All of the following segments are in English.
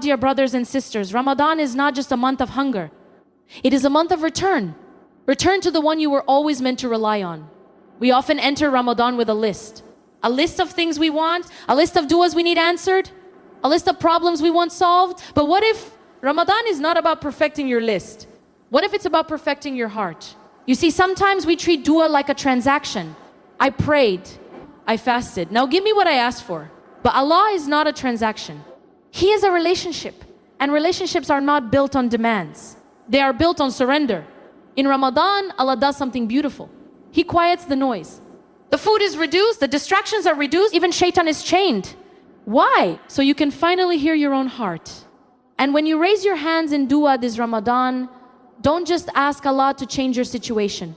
Dear brothers and sisters, Ramadan is not just a month of hunger. It is a month of return. Return to the one you were always meant to rely on. We often enter Ramadan with a list. A list of things we want, a list of du'as we need answered, a list of problems we want solved. But what if Ramadan is not about perfecting your list? What if it's about perfecting your heart? You see, sometimes we treat dua like a transaction. I prayed, I fasted. Now give me what I asked for. But Allah is not a transaction. He is a relationship. And relationships are not built on demands. They are built on surrender. In Ramadan, Allah does something beautiful. He quiets the noise. The food is reduced, the distractions are reduced, even shaitan is chained. Why? So you can finally hear your own heart. And when you raise your hands in dua this Ramadan, don't just ask Allah to change your situation.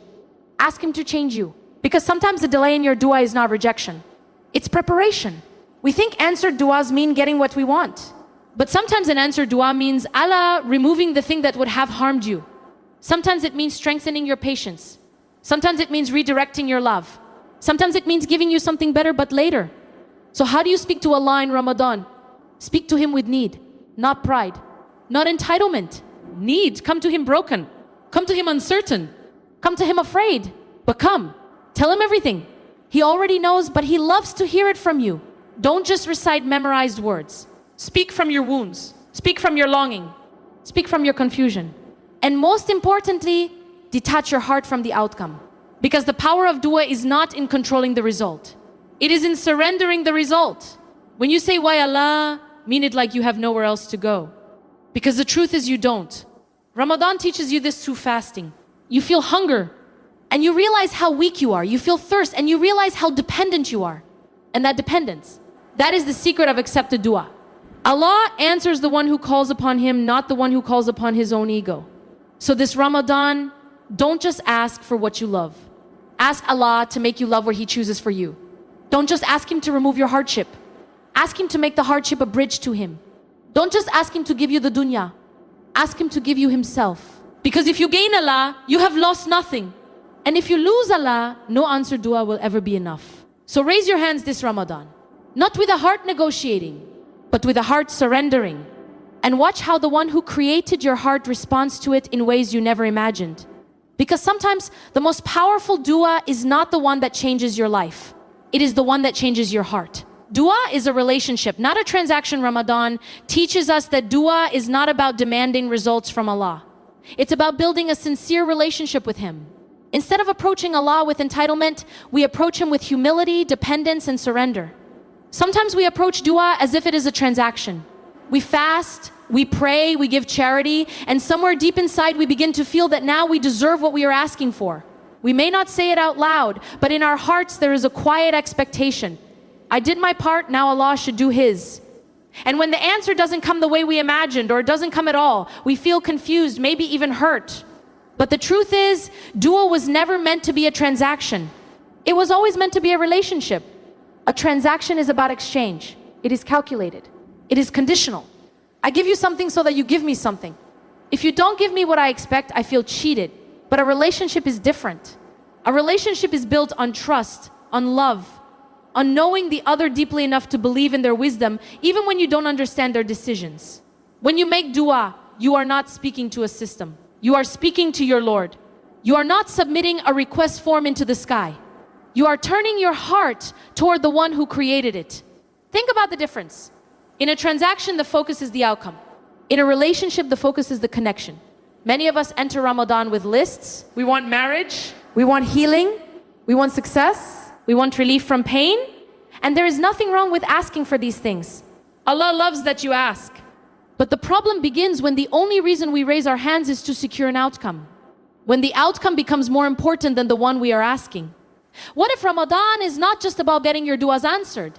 Ask Him to change you. Because sometimes the delay in your dua is not rejection. It's preparation. We think answered duas mean getting what we want. But sometimes an answered dua means Allah removing the thing that would have harmed you. Sometimes it means strengthening your patience. Sometimes it means redirecting your love. Sometimes it means giving you something better but later. So how do you speak to Allah in Ramadan? Speak to Him with need, not pride, not entitlement. Need. Come to Him broken. Come to Him uncertain. Come to Him afraid. But come. Tell Him everything. He already knows, but He loves to hear it from you. Don't just recite memorized words. Speak from your wounds. Speak from your longing. Speak from your confusion. And most importantly, detach your heart from the outcome. Because the power of dua is not in controlling the result. It is in surrendering the result. When you say, why Allah, mean it like you have nowhere else to go. Because the truth is you don't. Ramadan teaches you this through fasting. You feel hunger and you realize how weak you are. You feel thirst and you realize how dependent you are. And that dependence, that is the secret of accepted dua. Allah answers the one who calls upon Him, not the one who calls upon his own ego. So this Ramadan, don't just ask for what you love. Ask Allah to make you love what He chooses for you. Don't just ask Him to remove your hardship. Ask Him to make the hardship a bridge to Him. Don't just ask Him to give you the dunya. Ask Him to give you Himself. Because if you gain Allah, you have lost nothing. And if you lose Allah, no answered dua will ever be enough. So raise your hands this Ramadan. Not with a heart negotiating, but with a heart surrendering. And watch how the one who created your heart responds to it in ways you never imagined. Because sometimes the most powerful dua is not the one that changes your life. It is the one that changes your heart. Dua is a relationship, not a transaction. Ramadan teaches us that dua is not about demanding results from Allah. It's about building a sincere relationship with Him. Instead of approaching Allah with entitlement, we approach Him with humility, dependence, and surrender. Sometimes we approach dua as if it is a transaction. We fast, we pray, we give charity, and somewhere deep inside we begin to feel that now we deserve what we are asking for. We may not say it out loud, but in our hearts there is a quiet expectation. I did my part, now Allah should do His. And when the answer doesn't come the way we imagined, or it doesn't come at all, we feel confused, maybe even hurt. But the truth is, dua was never meant to be a transaction. It was always meant to be a relationship. A transaction is about exchange. It is calculated. It is conditional. I give you something so that you give me something. If you don't give me what I expect, I feel cheated. But a relationship is different. A relationship is built on trust, on love, on knowing the other deeply enough to believe in their wisdom, even when you don't understand their decisions. When you make dua, you are not speaking to a system. You are speaking to your Lord. You are not submitting a request form into the sky. You are turning your heart toward the one who created it. Think about the difference. In a transaction, the focus is the outcome. In a relationship, the focus is the connection. Many of us enter Ramadan with lists. We want marriage. We want healing. We want success. We want relief from pain. And there is nothing wrong with asking for these things. Allah loves that you ask. But the problem begins when the only reason we raise our hands is to secure an outcome. When the outcome becomes more important than the one we are asking. What if Ramadan is not just about getting your duas answered?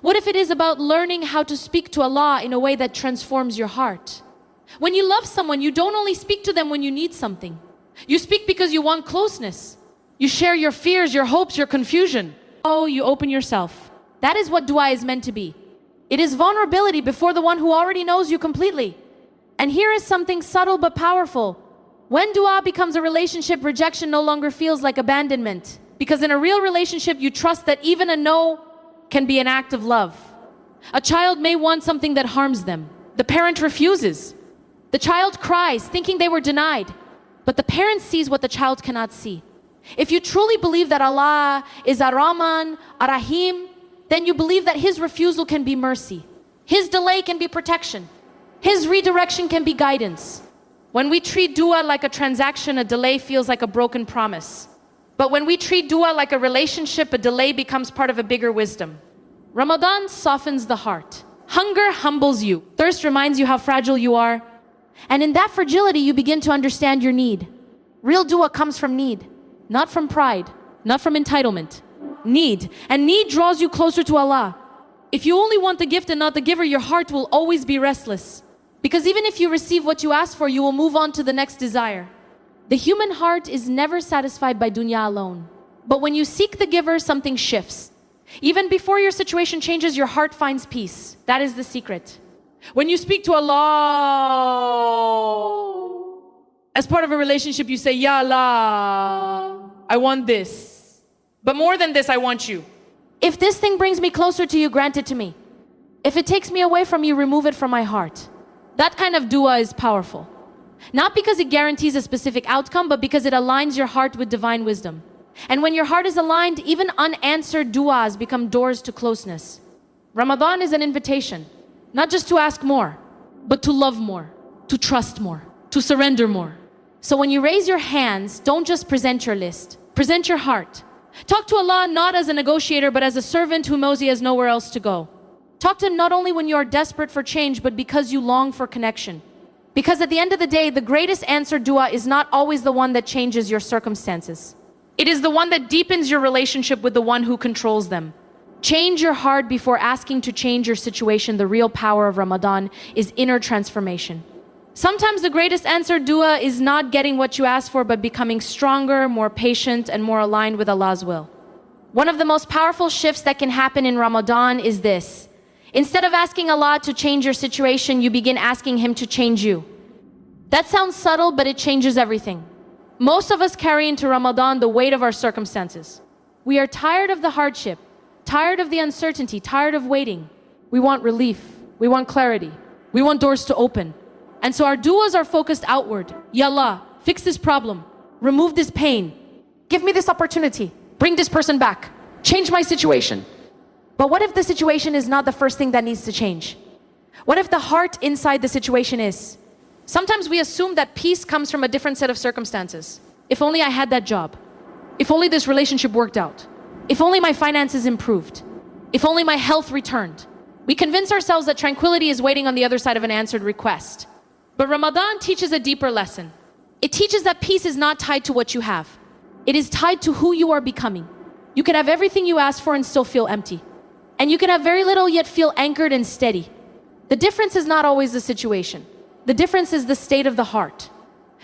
What if it is about learning how to speak to Allah in a way that transforms your heart? When you love someone, you don't only speak to them when you need something. You speak because you want closeness. You share your fears, your hopes, your confusion. Oh, you open yourself. That is what dua is meant to be. It is vulnerability before the one who already knows you completely. And here is something subtle but powerful. When dua becomes a relationship, rejection no longer feels like abandonment. Because in a real relationship, you trust that even a no can be an act of love. A child may want something that harms them. The parent refuses. The child cries, thinking they were denied. But the parent sees what the child cannot see. If you truly believe that Allah is Ar-Rahman, Ar-Rahim, then you believe that His refusal can be mercy. His delay can be protection. His redirection can be guidance. When we treat dua like a transaction, a delay feels like a broken promise. But when we treat dua like a relationship, a delay becomes part of a bigger wisdom. Ramadan softens the heart. Hunger humbles you. Thirst reminds you how fragile you are. And in that fragility, you begin to understand your need. Real dua comes from need, not from pride, not from entitlement. Need. And need draws you closer to Allah. If you only want the gift and not the giver, your heart will always be restless. Because even if you receive what you ask for, you will move on to the next desire. The human heart is never satisfied by dunya alone. But when you seek the giver, something shifts. Even before your situation changes, your heart finds peace. That is the secret. When you speak to Allah, as part of a relationship, you say, Ya Allah, I want this. But more than this, I want you. If this thing brings me closer to you, grant it to me. If it takes me away from you, remove it from my heart. That kind of dua is powerful. Not because it guarantees a specific outcome, but because it aligns your heart with divine wisdom. And when your heart is aligned, even unanswered duas become doors to closeness. Ramadan is an invitation, not just to ask more, but to love more, to trust more, to surrender more. So when you raise your hands, don't just present your list, present your heart. Talk to Allah not as a negotiator, but as a servant who knows He has nowhere else to go. Talk to Him not only when you are desperate for change, but because you long for connection. Because at the end of the day, the greatest answered dua is not always the one that changes your circumstances. It is the one that deepens your relationship with the one who controls them. Change your heart before asking to change your situation. The real power of Ramadan is inner transformation. Sometimes the greatest answered dua is not getting what you ask for, but becoming stronger, more patient, and more aligned with Allah's will. One of the most powerful shifts that can happen in Ramadan is this. Instead of asking Allah to change your situation, you begin asking Him to change you. That sounds subtle, but it changes everything. Most of us carry into Ramadan the weight of our circumstances. We are tired of the hardship, tired of the uncertainty, tired of waiting. We want relief. We want clarity. We want doors to open. And so our duas are focused outward. Ya Allah, fix this problem. Remove this pain. Give me this opportunity. Bring this person back. Change my situation. But what if the situation is not the first thing that needs to change? What if the heart inside the situation is? Sometimes we assume that peace comes from a different set of circumstances. If only I had that job. If only this relationship worked out. If only my finances improved. If only my health returned. We convince ourselves that tranquility is waiting on the other side of an answered request. But Ramadan teaches a deeper lesson. It teaches that peace is not tied to what you have. It is tied to who you are becoming. You can have everything you ask for and still feel empty. And you can have very little yet feel anchored and steady. The difference is not always the situation. The difference is the state of the heart.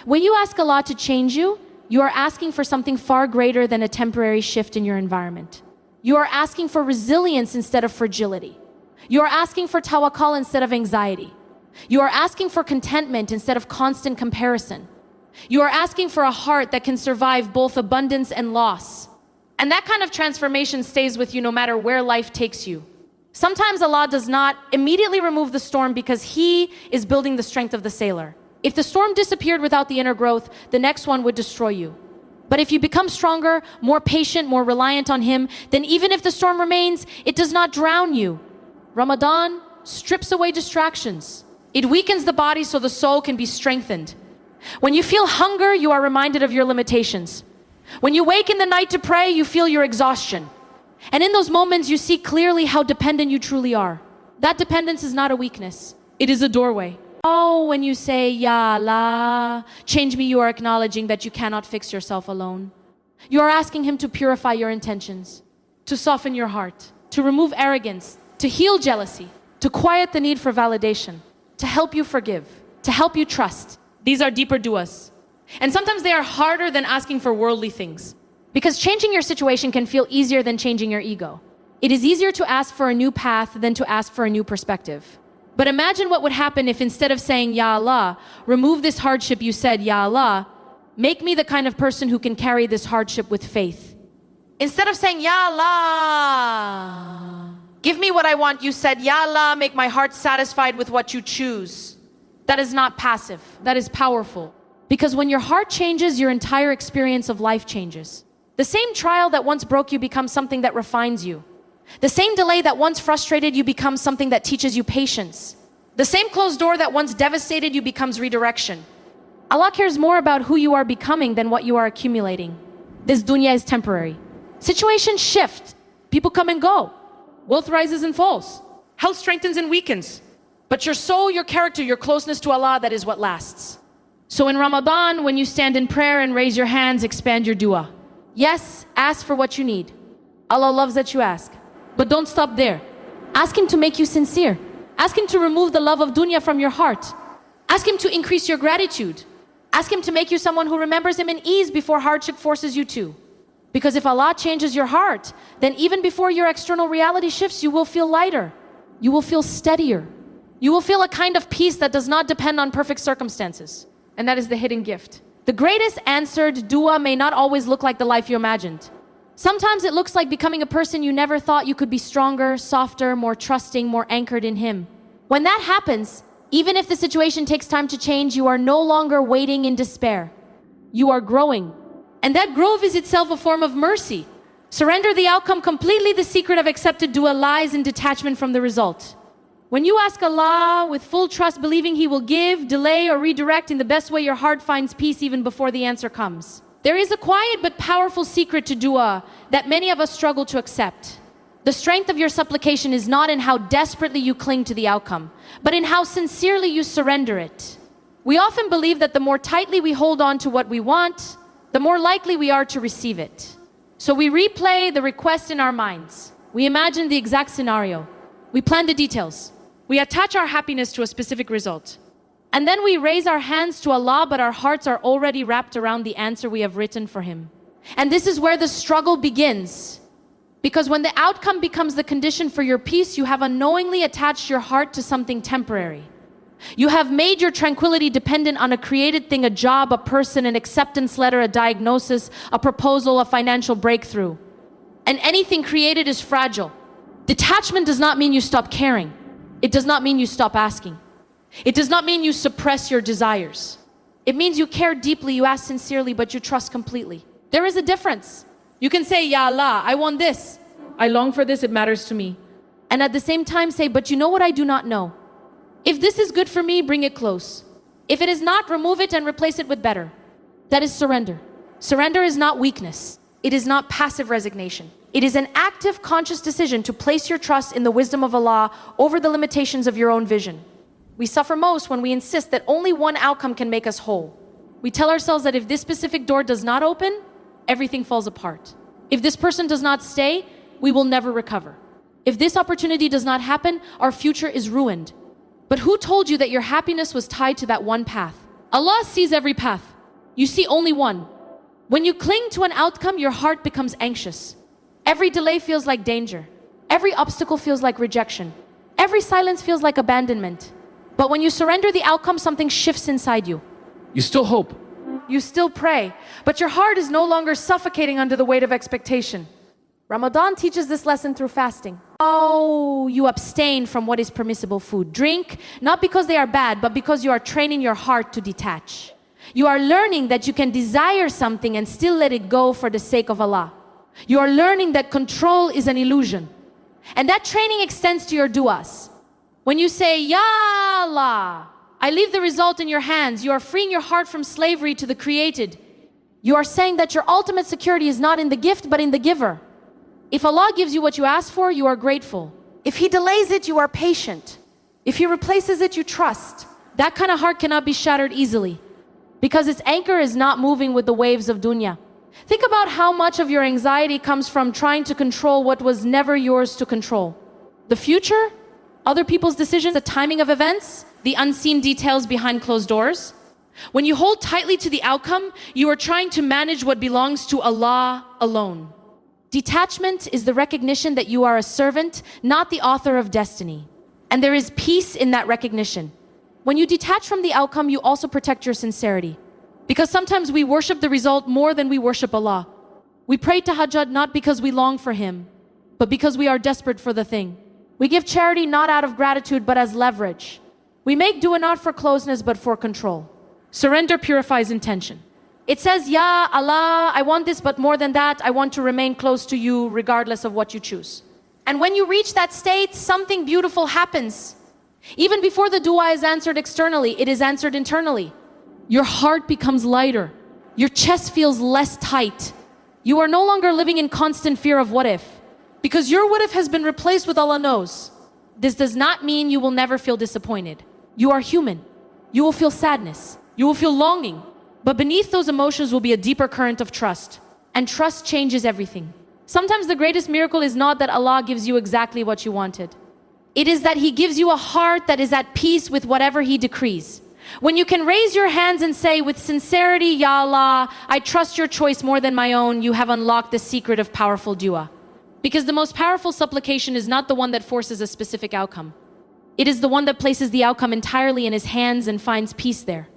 When you ask Allah to change you, you are asking for something far greater than a temporary shift in your environment. You are asking for resilience instead of fragility. You are asking for tawakkul instead of anxiety. You are asking for contentment instead of constant comparison. You are asking for a heart that can survive both abundance and loss. And that kind of transformation stays with you no matter where life takes you. Sometimes Allah does not immediately remove the storm because He is building the strength of the sailor. If the storm disappeared without the inner growth, the next one would destroy you. But if you become stronger, more patient, more reliant on Him, then even if the storm remains, it does not drown you. Ramadan strips away distractions. It weakens the body so the soul can be strengthened. When you feel hunger, you are reminded of your limitations. When you wake in the night to pray, you feel your exhaustion. And in those moments, you see clearly how dependent you truly are. That dependence is not a weakness. It is a doorway. Oh, when you say, Ya Allah, change me, you are acknowledging that you cannot fix yourself alone. You are asking Him to purify your intentions, to soften your heart, to remove arrogance, to heal jealousy, to quiet the need for validation, to help you forgive, to help you trust. These are deeper duas. And sometimes they are harder than asking for worldly things. Because changing your situation can feel easier than changing your ego. It is easier to ask for a new path than to ask for a new perspective. But imagine what would happen if instead of saying, Ya Allah, remove this hardship, you said, Ya Allah, make me the kind of person who can carry this hardship with faith. Instead of saying, Ya Allah, Give me what I want. You said, Ya Allah, make my heart satisfied with what you choose. That is not passive. That is powerful. Because when your heart changes, your entire experience of life changes. The same trial that once broke you becomes something that refines you. The same delay that once frustrated you becomes something that teaches you patience. The same closed door that once devastated you becomes redirection. Allah cares more about who you are becoming than what you are accumulating. This dunya is temporary. Situations shift. People come and go. Wealth rises and falls. Health strengthens and weakens. But your soul, your character, your closeness to Allah, that is what lasts. So in Ramadan, when you stand in prayer and raise your hands, expand your dua. Yes, ask for what you need. Allah loves that you ask. But don't stop there. Ask Him to make you sincere. Ask Him to remove the love of dunya from your heart. Ask Him to increase your gratitude. Ask Him to make you someone who remembers Him in ease before hardship forces you to. Because if Allah changes your heart, then even before your external reality shifts, you will feel lighter. You will feel steadier. You will feel a kind of peace that does not depend on perfect circumstances. And that is the hidden gift. The greatest answered dua may not always look like the life you imagined. Sometimes it looks like becoming a person you never thought you could be stronger, softer, more trusting, more anchored in Him. When that happens, even if the situation takes time to change, you are no longer waiting in despair. You are growing. And that growth is itself a form of mercy. Surrender the outcome completely. The secret of accepted dua lies in detachment from the result. When you ask Allah with full trust, believing He will give, delay, or redirect in the best way, your heart finds peace even before the answer comes. There is a quiet but powerful secret to dua that many of us struggle to accept. The strength of your supplication is not in how desperately you cling to the outcome, but in how sincerely you surrender it. We often believe that the more tightly we hold on to what we want, the more likely we are to receive it. So we replay the request in our minds. We imagine the exact scenario. We plan the details. We attach our happiness to a specific result. And then we raise our hands to Allah, but our hearts are already wrapped around the answer we have written for Him. And this is where the struggle begins. Because when the outcome becomes the condition for your peace, you have unknowingly attached your heart to something temporary. You have made your tranquility dependent on a created thing, a job, a person, an acceptance letter, a diagnosis, a proposal, a financial breakthrough. And anything created is fragile. Detachment does not mean you stop caring. It does not mean you stop asking. It does not mean you suppress your desires. It means you care deeply, you ask sincerely, but you trust completely. There is a difference. You can say, Ya Allah, I want this. I long for this, it matters to me. And at the same time say, but you know what I do not know? If this is good for me, bring it close. If it is not, remove it and replace it with better. That is surrender. Surrender is not weakness. It is not passive resignation. It is an active, conscious decision to place your trust in the wisdom of Allah over the limitations of your own vision. We suffer most when we insist that only one outcome can make us whole. We tell ourselves that if this specific door does not open, everything falls apart. If this person does not stay, we will never recover. If this opportunity does not happen, our future is ruined. But who told you that your happiness was tied to that one path? Allah sees every path. You see only one. When you cling to an outcome, your heart becomes anxious. Every delay feels like danger. Every obstacle feels like rejection. Every silence feels like abandonment. But when you surrender the outcome, something shifts inside you. You still hope. You still pray, but your heart is no longer suffocating under the weight of expectation. Ramadan teaches this lesson through fasting. Oh, you abstain from what is permissible food. Drink, not because they are bad, but because you are training your heart to detach. You are learning that you can desire something and still let it go for the sake of Allah. You are learning that control is an illusion. And that training extends to your du'as. When you say, Ya Allah, I leave the result in your hands, you are freeing your heart from slavery to the created. You are saying that your ultimate security is not in the gift, but in the giver. If Allah gives you what you ask for, you are grateful. If He delays it, you are patient. If He replaces it, you trust. That kind of heart cannot be shattered easily, because its anchor is not moving with the waves of dunya. Think about how much of your anxiety comes from trying to control what was never yours to control. The future, other people's decisions, the timing of events, the unseen details behind closed doors. When you hold tightly to the outcome, you are trying to manage what belongs to Allah alone. Detachment is the recognition that you are a servant, not the author of destiny. And there is peace in that recognition. When you detach from the outcome, you also protect your sincerity. Because sometimes we worship the result more than we worship Allah. We pray tahajjud not because we long for Him, but because we are desperate for the thing. We give charity not out of gratitude but as leverage. We make dua not for closeness but for control. Surrender purifies intention. It says, Ya Allah, I want this, but more than that, I want to remain close to you regardless of what you choose. And when you reach that state, something beautiful happens. Even before the dua is answered externally, it is answered internally. Your heart becomes lighter. Your chest feels less tight. You are no longer living in constant fear of what if. Because your what if has been replaced with Allah knows. This does not mean you will never feel disappointed. You are human. You will feel sadness. You will feel longing. But beneath those emotions will be a deeper current of trust. And trust changes everything. Sometimes the greatest miracle is not that Allah gives you exactly what you wanted. It is that He gives you a heart that is at peace with whatever He decrees. When you can raise your hands and say with sincerity, Ya Allah, I trust your choice more than my own, you have unlocked the secret of powerful dua. Because the most powerful supplication is not the one that forces a specific outcome. It is the one that places the outcome entirely in His hands and finds peace there.